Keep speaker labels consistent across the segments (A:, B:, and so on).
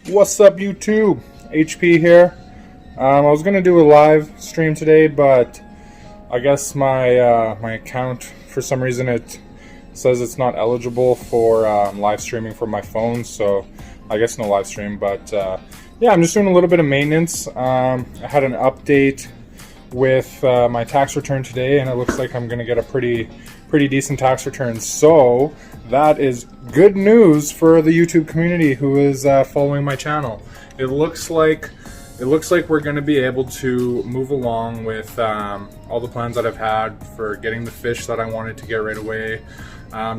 A: What's up, YouTube? HP here. I was gonna do a live stream today, but I guess my account, for some reason, it says it's not eligible for live streaming from my phone. So I guess no live stream. But yeah, I'm just doing a little bit of maintenance. I had an update with my tax return today, and it looks like I'm gonna get a pretty decent tax return. So that is good news for the YouTube community who is following my channel. It looks like we're going to be able to move along with all the plans that I've had for getting the fish that I wanted to get right away.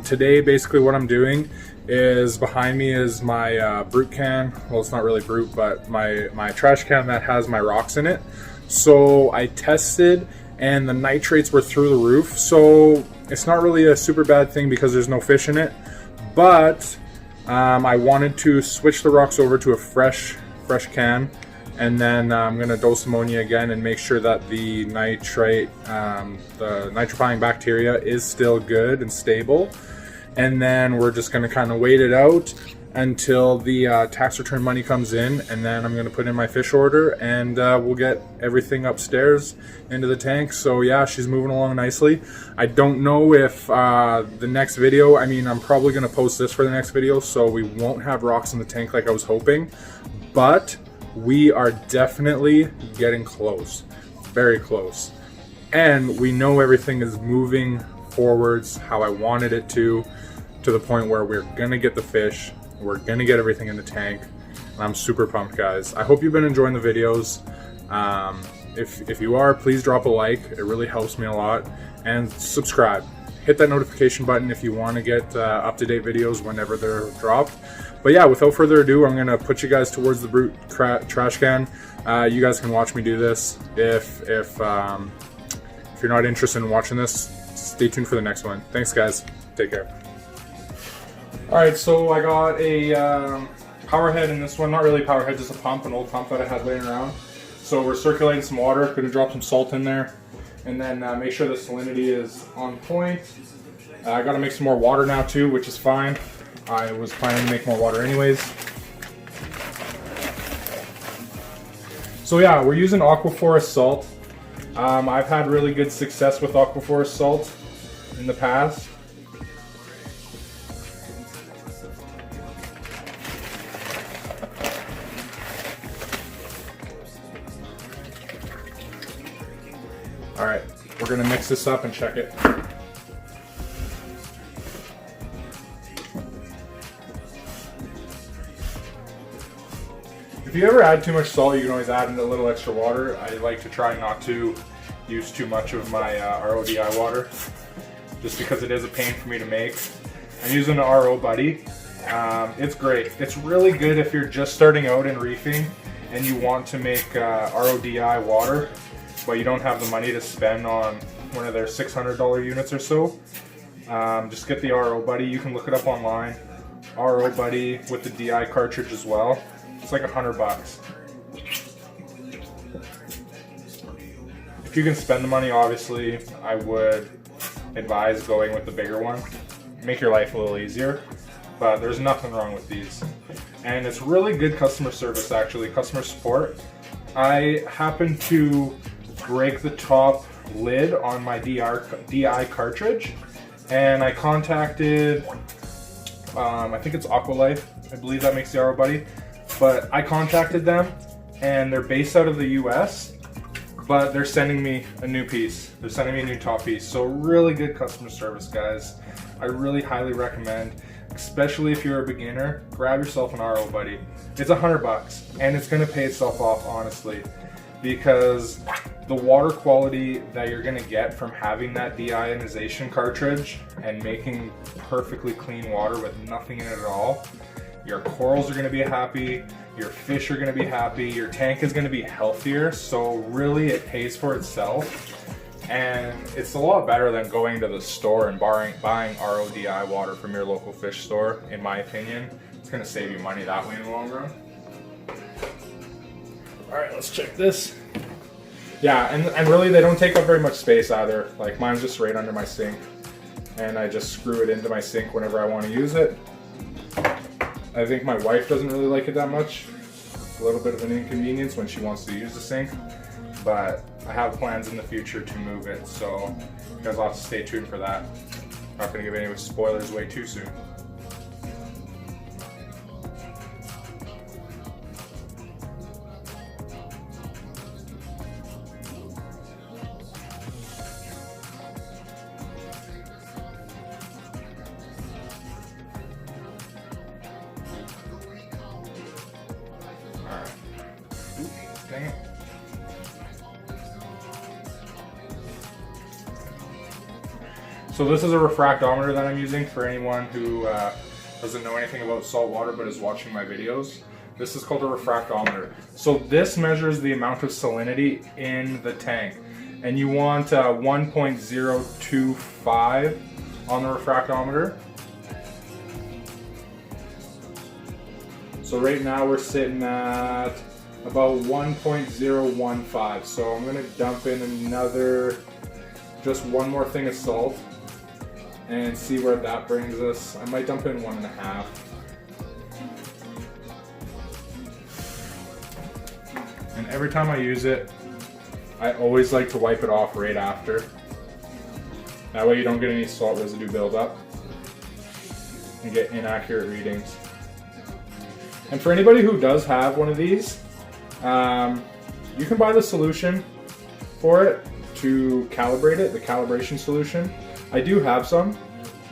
A: Today, basically what I'm doing is, behind me is my brute can. Well, it's not really brute, but my trash can that has my rocks in it. So I tested, and the nitrates were through the roof. So it's not really a super bad thing because there's no fish in it, but I wanted to switch the rocks over to a fresh can, and then I'm going to dose ammonia again and make sure that the nitrifying bacteria is still good and stable. And then we're just going to kind of wait it out until the tax return money comes in, and then I'm going to put in my fish order, and we'll get everything upstairs into the tank. So yeah, she's moving along nicely. I don't know if the next video, I mean, I'm probably going to post this for the next video, so we won't have rocks in the tank like I was hoping, but we are definitely getting close, very close. And we know everything is moving forwards how I wanted it to the point where we're going to get the fish. We're gonna get everything in the tank, and I'm super pumped, guys. I hope you've been enjoying the videos. If you are, please drop a like. It really helps me a lot. And subscribe. Hit that notification button if you want to get up-to-date videos whenever they're dropped. But yeah, without further ado, I'm gonna put you guys towards the brute trash can. You guys can watch me do this. If you're not interested in watching this, stay tuned for the next one. Thanks, guys. Take care. Alright, so I got a power head in this one. Not really a power head, just a pump, an old pump that I had laying around. So we're circulating some water. Gonna drop some salt in there, and then make sure the salinity is on point. I gotta make some more water now too, which is fine. I was planning to make more water anyways. So yeah, we're using Aquaforest salt. I've had really good success with Aquaforest salt in the past. Alright, we're going to mix this up and check it. If you ever add too much salt, you can always add in a little extra water. I like to try not to use too much of my RODI water, just because it is a pain for me to make. I'm using an RO Buddy. It's great. It's really good if you're just starting out in reefing and you want to make RODI water, but you don't have the money to spend on one of their $600 units or so. Just get the RO Buddy. You can look it up online. RO Buddy with the DI cartridge as well. It's like $100. If you can spend the money, obviously, I would advise going with the bigger one. Make your life a little easier, but there's nothing wrong with these. And it's really good customer service, actually, customer support. I happened to break the top lid on my DI cartridge, and I contacted, I think it's Aqualife, I believe that makes the RO Buddy, but I contacted them, and they're based out of the US, but they're sending me a new piece. They're sending me a new top piece. So really good customer service, guys. I really highly recommend, especially if you're a beginner, grab yourself an RO Buddy. It's $100, and it's gonna pay itself off, honestly, because the water quality that you're gonna get from having that deionization cartridge and making perfectly clean water with nothing in it at all, your corals are gonna be happy, your fish are gonna be happy, your tank is gonna be healthier, so really it pays for itself. And it's a lot better than going to the store and buying RODI water from your local fish store, in my opinion. It's gonna save you money that way in the long run. Alright, let's check this. Yeah, and really they don't take up very much space either. Like, mine's just right under my sink, and I just screw it into my sink whenever I want to use it. I think my wife doesn't really like it that much. a little bit of an inconvenience when she wants to use the sink, but I have plans in the future to move it, so you guys will have to stay tuned for that. I'm not going to give any spoilers away too soon. Alright. Dang it. So this is a refractometer that I'm using for anyone who doesn't know anything about salt water but is watching my videos. This is called a refractometer. So this measures the amount of salinity in the tank. And you want 1.025 on the refractometer. So right now we're sitting at about 1.015. So I'm gonna dump in just one more thing of salt and see where that brings us. I might dump in 1.5. And every time I use it, I always like to wipe it off right after. That way you don't get any salt residue buildup and get inaccurate readings. And for anybody who does have one of these, you can buy the solution for it to calibrate it, the calibration solution. I do have some,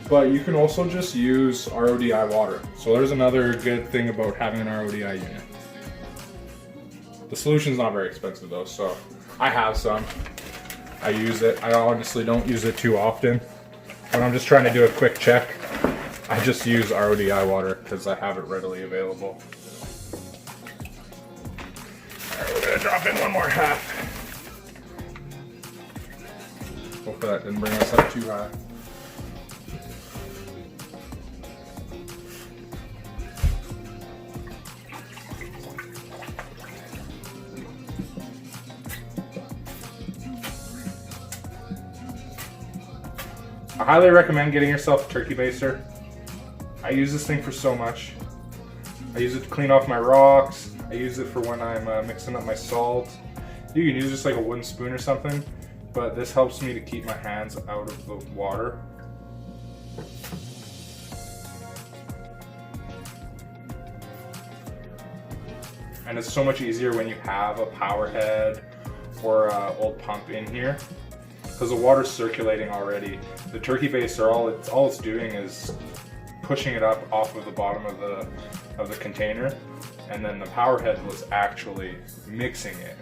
A: but you can also just use RODI water. So there's another good thing about having an RODI unit. The solution's not very expensive though, so I have some. I use it. I honestly don't use it too often. When I'm just trying to do a quick check, I just use RODI water because I have it readily available. Alright, we're gonna drop in one more half. Hopefully that didn't bring us up too high. I highly recommend getting yourself a turkey baster. I use this thing for so much. I use it to clean off my rocks. I use it for when I'm mixing up my salt. You can use just like a wooden spoon or something, but this helps me to keep my hands out of the water. And it's so much easier when you have a power head or an old pump in here, because the water's circulating already. The turkey baster, all it's doing is pushing it up off of the bottom of the container, and then the power head was actually mixing it.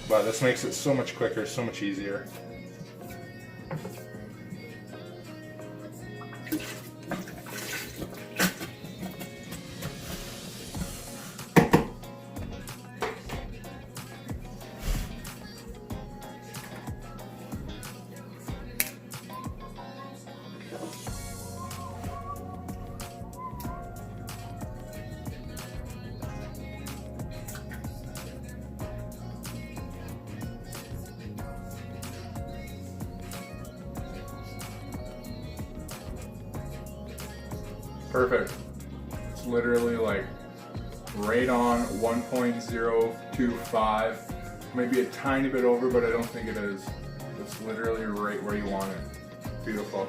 A: But this makes it so much quicker, so much easier. Perfect. It's literally like right on 1.025, maybe a tiny bit over, but I don't think it is. It's literally right where you want it. Beautiful.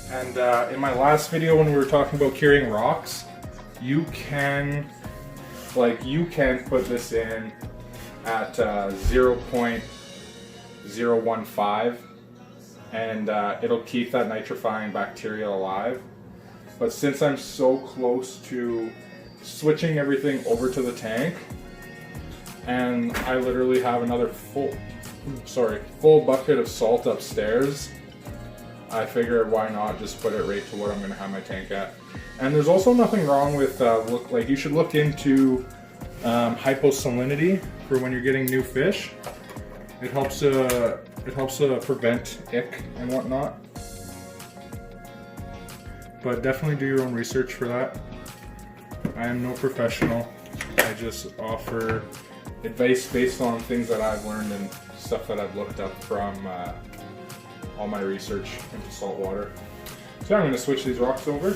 A: And in my last video when we were talking about curing rocks, you can put this in at 0.015, and it'll keep that nitrifying bacteria alive. But since I'm so close to switching everything over to the tank, and I literally have another full bucket of salt upstairs, I figured why not just put it right to what I'm going to have my tank at. And there's also nothing wrong with you should look into hyposalinity for when you're getting new fish. It helps prevent ick and whatnot. But definitely do your own research for that. I am no professional. I just offer advice based on things that I've learned and stuff that I've looked up from all my research into salt water. So I'm going to switch these rocks over.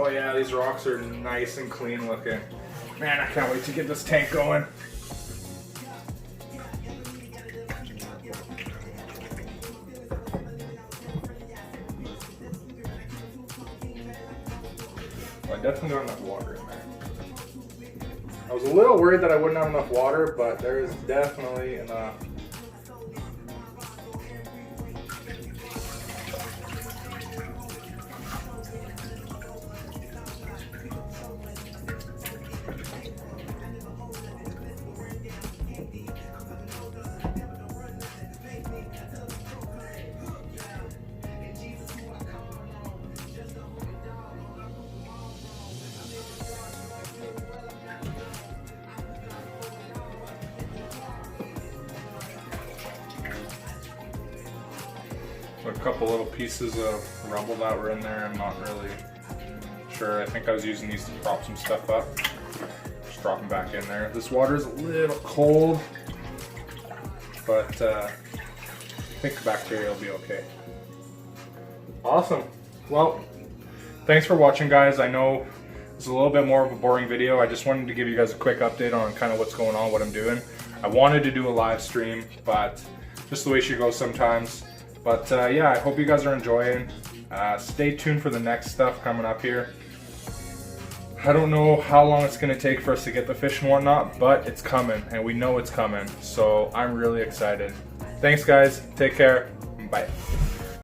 A: Oh yeah, these rocks are nice and clean looking. Man, I can't wait to get this tank going. Well, I definitely got enough water in there. I was a little worried that I wouldn't have enough water, but there is definitely enough. A couple little pieces of rubble that were in there. I'm not really sure. I think I was using these to prop some stuff up. Just drop them back in there. This water is a little cold, but I think the bacteria will be okay. Awesome. Well, thanks for watching, guys. I know it's a little bit more of a boring video. I just wanted to give you guys a quick update on kind of what's going on, what I'm doing. I wanted to do a live stream, but just the way she goes sometimes. But yeah, I hope you guys are enjoying. Stay tuned for the next stuff coming up here. I don't know how long it's going to take for us to get the fish and whatnot, but it's coming, and we know it's coming. So I'm really excited. Thanks, guys. Take care. Bye.